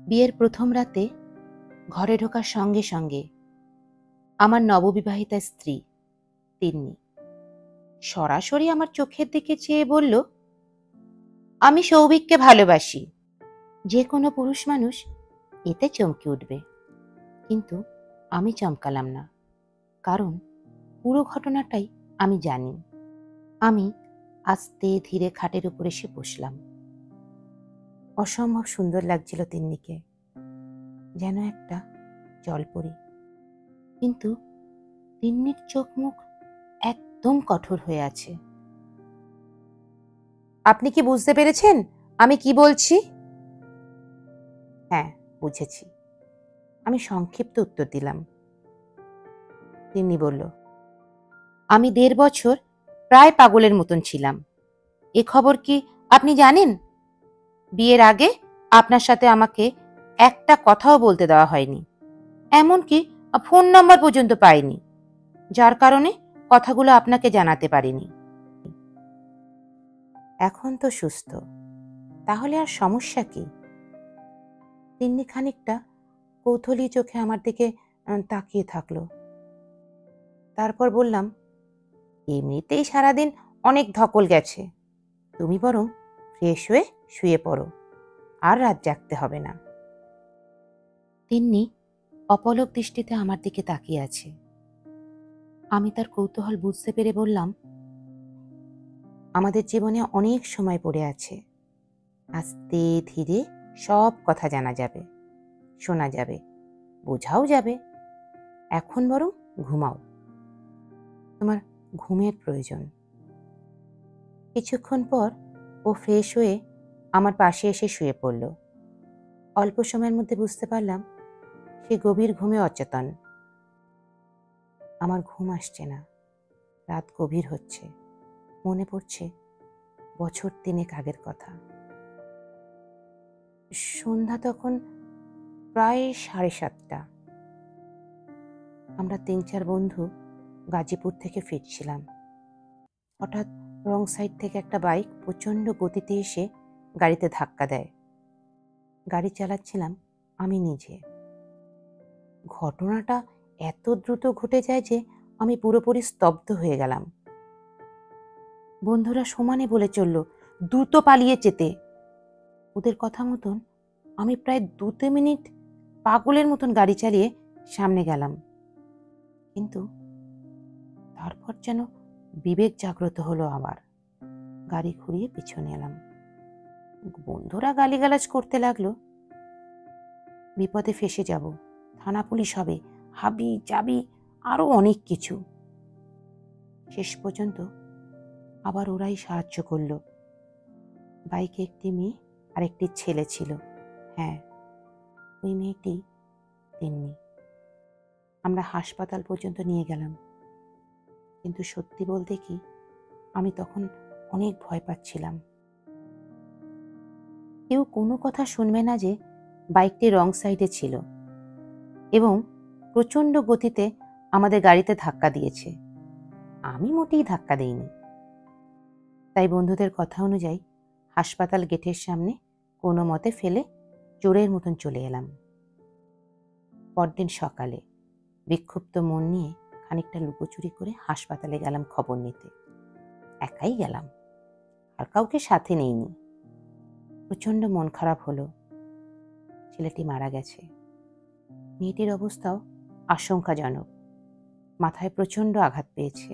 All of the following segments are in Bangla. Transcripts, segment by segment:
বিয়ের প্রথম রাতে ঘরে ঢোকার সঙ্গে সঙ্গে আমার নববিবাহিতা স্ত্রী তিন্নি সরাসরি আমার চোখের দিকে চেয়ে বলল, আমি সৌভিককে ভালোবাসি। যে কোনো পুরুষ মানুষ এতে চমকে উঠবে, কিন্তু আমি চমকালাম না, কারণ পুরো ঘটনাটাই আমি জানি। আমি আস্তে ধীরে খাটের উপর এসে বসলাম। অসম্ভব সুন্দর লাগছিল তিন্নিকে, যেন একটা জলপরি। কিন্তু তিন্নির চোখ মুখ একদম কঠোর হয়ে আছে। আপনি কি বুঝতে পেরেছেন আমি কি বলছি? হ্যাঁ, বুঝেছি, আমি সংক্ষিপ্ত উত্তর দিলাম। তিন্নি বলল, আমি ১.৫ বছর প্রায় পাগলের মতন ছিলাম। এ খবর কি আপনি জানেন? বিয়ের আগে আপনার সাথে আমাকে একটা কথাও বলতে দেওয়া হয়নি, এমনকি ফোন নাম্বার পর্যন্ত পাইনি, যার কারণে কথাগুলো আপনাকে জানাতে পারিনি। এখন তো সুস্থ, তাহলে আর সমস্যা কি? তিন্নি খানিকটা কৌতূহলী চোখে আমার দিকে তাকিয়ে থাকলো। তারপর বললাম, এমনিতেই সারাদিন অনেক ধকল গেছে, তুমি বরং ফ্রেশ হয়ে শুয়ে পড়ো, আর রাত জাগতে হবে না। তিন্নি অপলক দৃষ্টিতে আমার দিকে তাকিয়ে আছে। আমি তার কৌতূহল বুঝতে পেরে বললাম, আমাদের জীবনে অনেক সময় পড়ে আছে, আস্তে ধীরে সব কথা জানা যাবে, শোনা যাবে, বোঝাও যাবে। এখন বরং ঘুমাও, তোমার ঘুমের প্রয়োজন। কিছুক্ষণ পর ও ফ্রেশ হয়ে আমার পাশে এসে শুয়ে পড়ল। অল্প সময়ের মধ্যে বুঝতে পারলাম সে গভীর ঘুমে অচেতন। আমার ঘুম আসছে না, রাত গভীর হচ্ছে, মনে পড়ছে বছর ৩ আগের কথা। সন্ধ্যা তখন প্রায় ৭:৩০। আমরা ৩-৪ বন্ধু গাজীপুর থেকে ফিরছিলাম। হঠাৎ রং সাইড থেকে একটা বাইক প্রচণ্ড গতিতে এসে গাড়িতে ধাক্কা দেয়। গাড়ি চালাচ্ছিলাম আমি নিজে। ঘটনাটা এত দ্রুত ঘটে যায় যে আমি পুরোপুরি স্তব্ধ হয়ে গেলাম। বন্ধুরা সমানে বলে চলল, দ্রুত পালিয়ে যেতে। ওদের কথা মতন আমি প্রায় ২ মিনিট পাগলের মতন গাড়ি চালিয়ে সামনে গেলাম। কিন্তু তারপর যেন বিবেক জাগ্রত হলো আবার। গাড়ি ঘুরিয়ে পিছনে এলাম। বন্ধুরা গালিগালাজ করতে লাগলো, বিপদে ফেঁসে যাব, থানা পুলিশ হবে, হাবি যাবি, আরো অনেক কিছু। শেষ পর্যন্ত আবার ওরাই সাহায্য করলো। বাইকে একটি মেয়ে আর একটি ছেলে ছিল। হ্যাঁ, ওই মেয়েটি তিন্নি। আমরা হাসপাতাল পর্যন্ত নিয়ে গেলাম, কিন্তু সত্যি বলতে কি, আমি তখন অনেক ভয় পাচ্ছিলাম। কেউ কোনো কথা শুনবে না যে বাইকটি রং সাইডে ছিল এবং প্রচণ্ড গতিতে আমাদের গাড়িতে ধাক্কা দিয়েছে। আমি মোটেই ধাক্কা দিইনি। তাই বন্ধুদের কথা অনুযায়ী হাসপাতাল গেটের সামনে কোনো মতে ফেলে চোরের মতন চলে এলাম। পরদিন সকালে বিক্ষুব্ধ মন নিয়ে খানিকটা লুকোচুরি করে হাসপাতালে গেলাম খবর নিতে। একাই গেলাম, আর কাউকে সাথে নেইনি। প্রচণ্ড মন খারাপ হলো। ছেলেটি মারা গেছে। মেয়েটির অবস্থাও আশঙ্কাজনক, মাথায় প্রচণ্ড আঘাত পেয়েছে।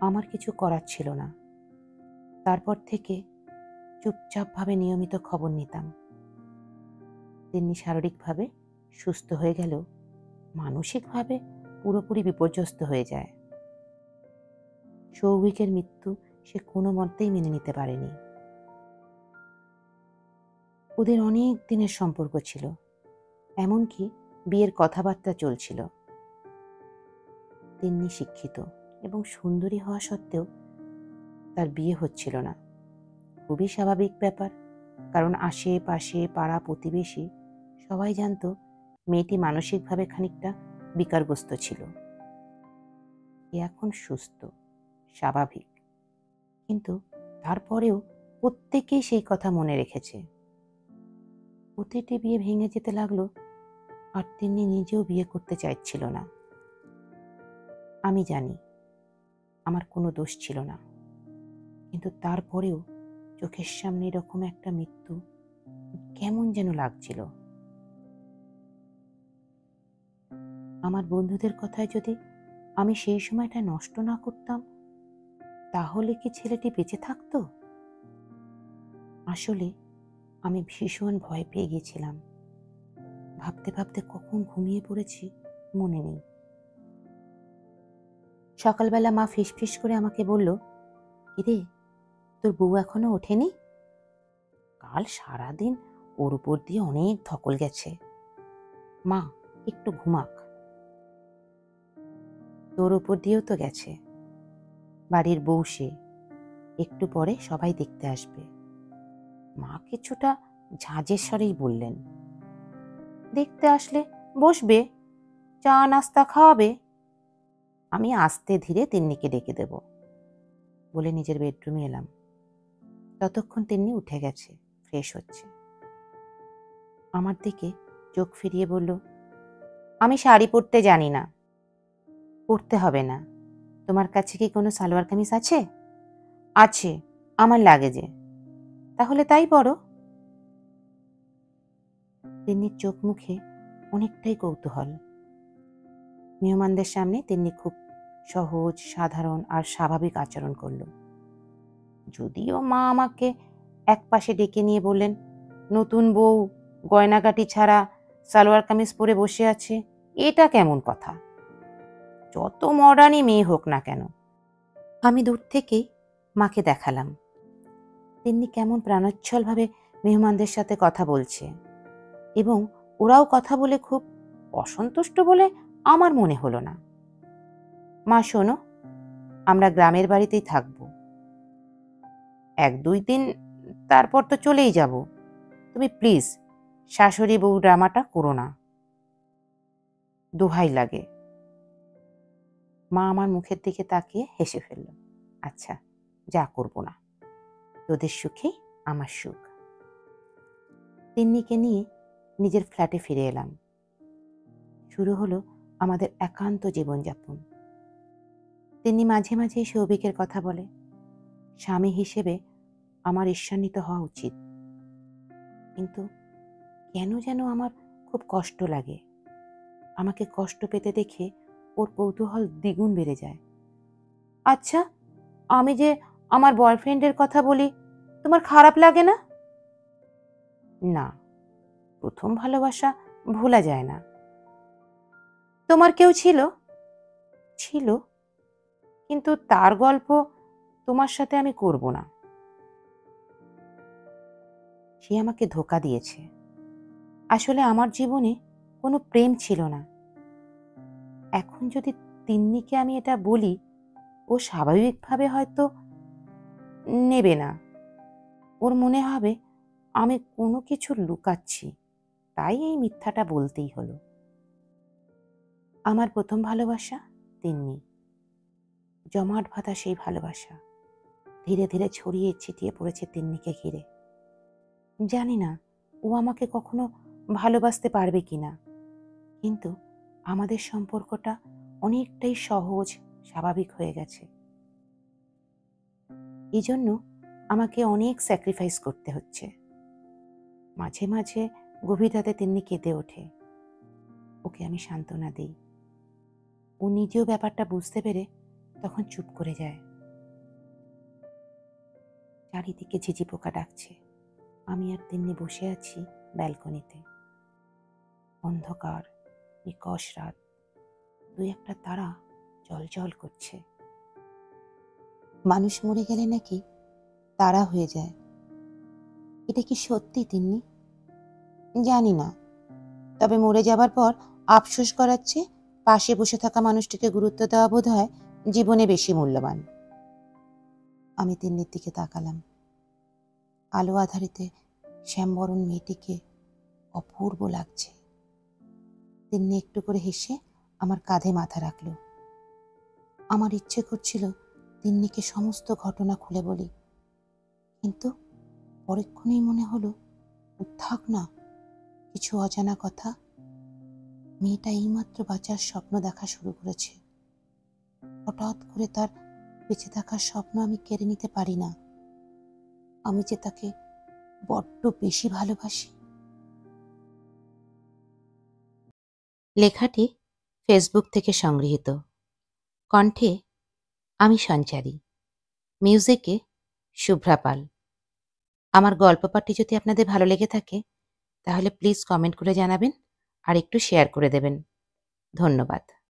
আমার কিছু করার ছিল না। তারপর থেকে চুপচাপভাবে নিয়মিত খবর নিতাম। তিন্নি শারীরিকভাবে সুস্থ হয়ে গেলেও মানসিকভাবে পুরোপুরি বিপর্যস্ত হয়ে যায়। সৌভিকের মৃত্যু সে কোনো মতেই মেনে নিতে পারেনি। ওদের অনেক দিনের সম্পর্ক ছিল, এমনকি বিয়ের কথাবার্তা চলছিল। তিন্নি শিক্ষিত এবং সুন্দরী হওয়া সত্ত্বেও তার বিয়ে হচ্ছিল না। খুবই স্বাভাবিক ব্যাপার, কারণ আশেপাশে পাড়া প্রতিবেশী সবাই জানত মেয়েটি মানসিকভাবে খানিকটা বিকারগ্রস্ত ছিল। এ এখন সুস্থ, স্বাভাবিক, কিন্তু তারপরেও প্রত্যেকেই সেই কথা মনে রেখেছে। প্রতিটি বিয়ে ভেঙে যেতে লাগলো, আর তিনি নিজেও বিয়ে করতে চাইছিল না। আমি জানি আমার কোনো দোষ ছিল না, কিন্তু তারপরেও চোখের সামনে এরকম একটা মৃত্যু কেমন যেন লাগছিল। আমার বন্ধুদের কথায় যদি আমি সেই সময়টা নষ্ট না করতাম, তাহলে কি ছেলেটি বেঁচে থাকতো? আসলে আমি ভীষণ ভয় পেয়ে গেছিলাম। ভাবতে ভাবতে কখন ঘুমিয়ে পড়েছি মনে নেই। সকালবেলা মা ফিসফিস করে আমাকে বলল, কিরে, তোর বউ এখনো ওঠেনি? কাল সারাদিন ওর উপর দিয়ে অনেক ধকল গেছে, মা একটু ঘুমাক। তোর উপর দিয়েও তো গেছে, বাড়ির বউ সে, একটু পরে সবাই দেখতে আসবে। মা কিছুটা ঝাঁঝের স্বরেই বললেন, দেখতে আসলে বসবে, চা নাস্তা খাওয়াবে, আমি আস্তে ধীরে তিন্নিকে ডেকে দেব বলে নিজের বেডরুমে এলাম। ততক্ষণ তিন্নি উঠে গেছে, ফ্রেশ হচ্ছে। আমার দিকে চোখ ফিরিয়ে বলল, আমি শাড়ি পরতে জানি না। পরতে হবে না। তোমার কাছে কি কোনো সালোয়ার কামিজ আছে? আছে, আমার লাগেজে। তাহলে তাই পরো। তিন্নির চোখ মুখে অনেকটাই কৌতূহল। মেহমানদের সামনে তিন্নি খুব সহজ, সাধারণ আর স্বাভাবিক আচরণ করল। যদিও মা আমাকে এক পাশে ডেকে নিয়ে বললেন, নতুন বউ গয়নাগাটি ছাড়া সালোয়ার কামিজ পরে বসে আছে, এটা কেমন কথা? যত মডার্নই মেয়ে হোক না কেন। আমি দূর থেকেই মাকে দেখালাম তিন্নি কেমন প্রাণোচ্ছলভাবে মেহমানদের সাথে কথা বলছে, এবং ওরাও কথা বলে খুব অসন্তুষ্ট বলে আমার মনে হলো না। মা শোনো, আমরা গ্রামের বাড়িতেই থাকবো 1-2 দিন, তারপর তো চলেই যাব। তুমি প্লিজ শাশুড়ি বউ ড্রামাটা করো না, দোহাই লাগে। মা আমার মুখের দিকে তাকিয়ে হেসে ফেলল। আচ্ছা, যা করব না, তোদের সুখেই আমার সুখ। তিন্নিকে নিয়ে নিজের ফ্ল্যাটে ফিরে এলাম। শুরু হলো আমাদের একান্ত জীবনযাপন। তিন্নি মাঝে মাঝে সৌভিকের কথা বলে। স্বামী হিসেবে আমার ঈর্ষান্বিত হওয়া উচিত, কিন্তু কেন যেন আমার খুব কষ্ট লাগে। আমাকে কষ্ট পেতে দেখে ওর কৌতূহল দ্বিগুণ বেড়ে যায়। আচ্ছা, আমি যে আমার বয়ফ্রেন্ডের কথা বলি, তোমার খারাপ লাগে না? না, প্রথম ভালোবাসা ভোলা যায় না। তোমার কেউ ছিল? ছিল, কিন্তু তার গল্প তোমার সাথে আমি করব না। সে আমাকে ধোঁকা দিয়েছে। আসলে আমার জীবনে কোনো প্রেম ছিল না। এখন যদি তিন্নিকে আমি এটা বলি, ও স্বাভাবিকভাবে হয়তো নেবে না। ওর মনে হবে আমি কোনো কিছু লুকাচ্ছি, তাই এই মিথ্যাটা বলতেই হলো। আমার প্রথম ভালোবাসা তিন্নি, জমাট বাঁধা সেই ভালোবাসা ধীরে ধীরে ছড়িয়ে ছিটিয়ে পড়েছে তিন্নিকে ঘিরে। জানি না ও আমাকে কখনো ভালোবাসতে পারবে কিনা, কিন্তু আমাদের সম্পর্কটা অনেকটাই সহজ, স্বাভাবিক হয়ে গেছে। এই জন্য আমাকে অনেক স্যাক্রিফাইস করতে হচ্ছে। মাঝে মাঝে গভীর রাতে তিন্নি কেঁদে ওঠে, ওকে আমি সান্ত্বনা দিই। ও নিজেও ব্যাপারটা বুঝতে পেরে তখন চুপ করে যায়। চারিদিকে ঝিঝি পোকা ডাকছে। আমি আর তিন্নি বসে আছি ব্যালকনিতে। অন্ধকার, নিকষ রাত, 2-1টা তারা জ্বলজ্বল করছে। মানুষ মরে গেলে নাকি তারা হয়ে যায়, এটা কি সত্যি তিন্নি? জানি না, তবে মরে যাবার পর আফসোস করাচ্ছে পাশে বসে থাকা মানুষটিকে গুরুত্ব দেওয়া বোধ হয় জীবনে বেশি মূল্যবান। আমি তিন্নির দিকে তাকালাম। আলো আধারিতে শ্যামবরণ মেয়েটিকে অপূর্ব লাগছে। তিন্নি একটু করে হেসে আমার কাঁধে মাথা রাখল। আমার ইচ্ছে করছিল তিন্নিকে সমস্ত ঘটনা খুলে বলি, কিন্তু পরক্ষণেই মনে হলো থাক না, কিছু অজানা কথা। মেয়েটা এইমাত্র বাঁচার স্বপ্ন দেখা শুরু করেছে। হঠাৎ করে তার বেঁচে থাকার স্বপ্ন আমি কেড়ে নিতে পারি না। আমি যে তাকে বড্ড বেশি ভালোবাসি। লেখাটি ফেসবুক থেকে সংগৃহীত। কণ্ঠে আমি সঞ্চারী, মিউজিকে শুভ্রা পাল। আমার গল্প পাঠটি যদি আপনাদের ভালো লেগে থাকে তাহলে প্লিজ কমেন্ট করে জানাবেন আর একটু শেয়ার করে দেবেন। ধন্যবাদ।